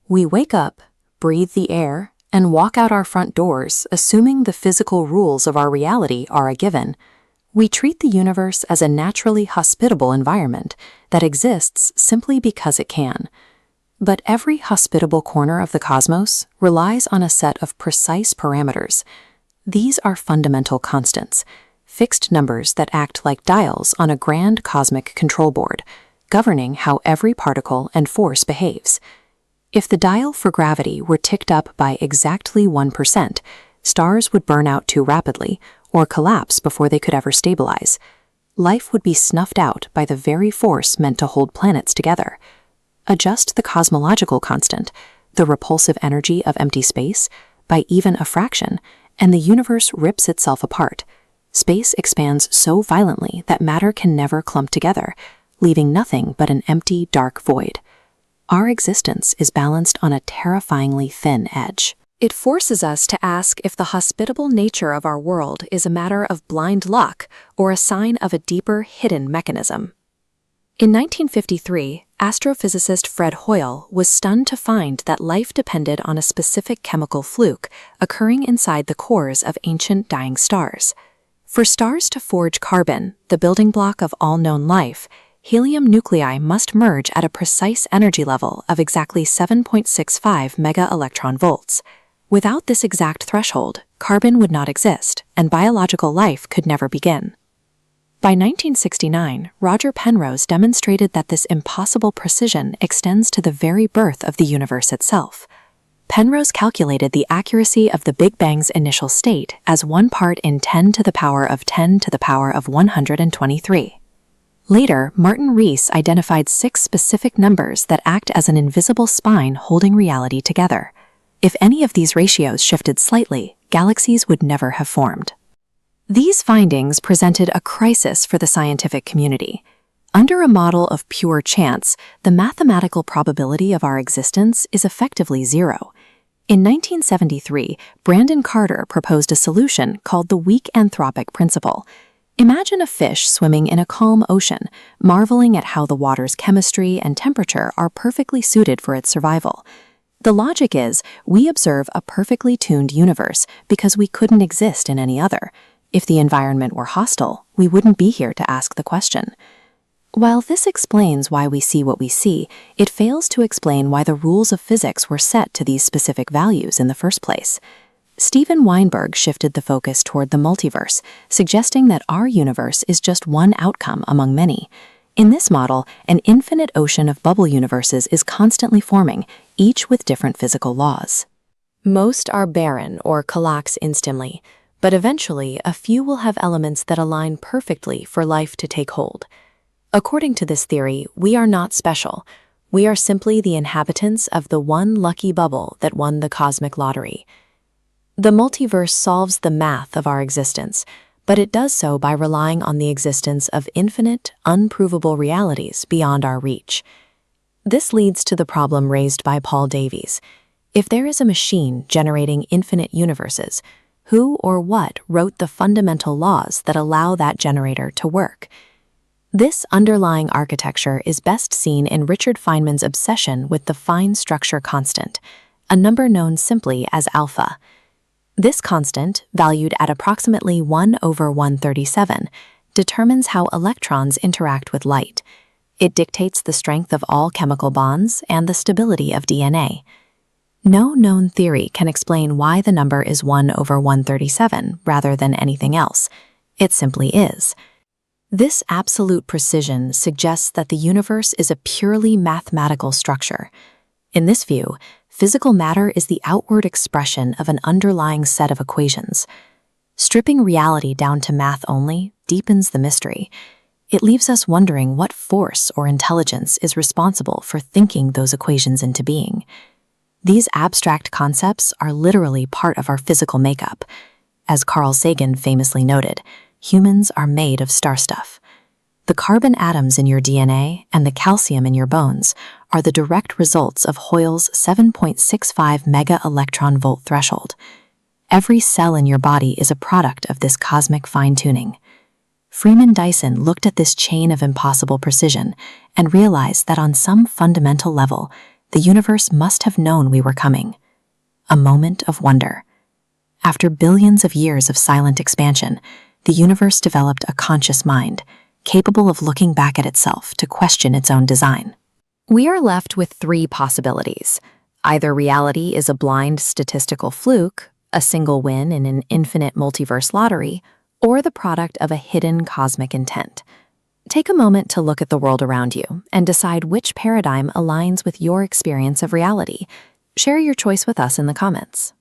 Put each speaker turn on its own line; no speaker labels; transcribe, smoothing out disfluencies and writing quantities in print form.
We wake up, breathe the air, and walk out our front doors assuming the physical rules of our reality are a given. We treat the universe as a naturally hospitable environment that exists simply because it can. But every hospitable corner of the cosmos relies on a set of precise parameters. These are fundamental constants, fixed numbers that act like dials on a grand cosmic control board, governing how every particle and force behaves. If the dial for gravity were ticked up by exactly 1%, stars would burn out too rapidly or collapse before they could ever stabilize. Life would be snuffed out by the very force meant to hold planets together. Adjust the cosmological constant, the repulsive energy of empty space, by even a fraction, and the universe rips itself apart. Space expands so violently that matter can never clump together, leaving nothing but an empty, dark void. Our existence is balanced on a terrifyingly thin edge. It forces us to ask if the hospitable nature of our world is a matter of blind luck or a sign of a deeper, hidden mechanism. In 1953, astrophysicist Fred Hoyle was stunned to find that life depended on a specific chemical fluke occurring inside the cores of ancient dying stars. For stars to forge carbon, the building block of all known life, helium nuclei must merge at a precise energy level of exactly 7.65 mega-electron volts. Without this exact threshold, carbon would not exist, and biological life could never begin. By 1969, Roger Penrose demonstrated that this impossible precision extends to the very birth of the universe itself. Penrose calculated the accuracy of the Big Bang's initial state as 1 part in 10 to the power of 10 to the power of 123. Later, Martin Rees identified 6 specific numbers that act as an invisible spine holding reality together. If any of these ratios shifted slightly, galaxies would never have formed. These findings presented a crisis for the scientific community. Under a model of pure chance, the mathematical probability of our existence is effectively zero. In 1973, Brandon Carter proposed a solution called the weak Anthropic Principle. Imagine a fish swimming in a calm ocean, marveling at how the water's chemistry and temperature are perfectly suited for its survival. The logic is, we observe a perfectly tuned universe because we couldn't exist in any other. If the environment were hostile, we wouldn't be here to ask the question. While this explains why we see what we see, it fails to explain why the rules of physics were set to these specific values in the first place. Steven Weinberg shifted the focus toward the multiverse, suggesting that our universe is just one outcome among many. In this model, an infinite ocean of bubble universes is constantly forming, each with different physical laws. Most are barren or collapse instantly, but eventually a few will have elements that align perfectly for life to take hold. According to this theory, we are not special. We are simply the inhabitants of the one lucky bubble that won the cosmic lottery. The multiverse solves the math of our existence, but it does so by relying on the existence of infinite, unprovable realities beyond our reach. This leads to the problem raised by Paul Davies. If there is a machine generating infinite universes, who or what wrote the fundamental laws that allow that generator to work? This underlying architecture is best seen in Richard Feynman's obsession with the fine structure constant, a number known simply as alpha. This constant, valued at approximately 1/137, determines how electrons interact with light. It dictates the strength of all chemical bonds and the stability of DNA. No known theory can explain why the number is 1/137 rather than anything else. It simply is. This absolute precision suggests that the universe is a purely mathematical structure. In this view, physical matter is the outward expression of an underlying set of equations. Stripping reality down to math only deepens the mystery. It leaves us wondering what force or intelligence is responsible for thinking those equations into being. These abstract concepts are literally part of our physical makeup. As Carl Sagan famously noted, humans are made of star stuff. The carbon atoms in your DNA and the calcium in your bones are the direct results of Hoyle's 7.65 mega-electron volt threshold. Every cell in your body is a product of this cosmic fine-tuning. Freeman Dyson looked at this chain of impossible precision and realized that on some fundamental level, The universe must have known we were coming. A moment of wonder. After billions of years of silent expansion, the universe developed a conscious mind, capable of looking back at itself to question its own design. We are left with three possibilities. Either reality is a blind statistical fluke, a single win in an infinite multiverse lottery, or the product of a hidden cosmic intent. Take a moment to look at the world around you and decide which paradigm aligns with your experience of reality. Share your choice with us in the comments.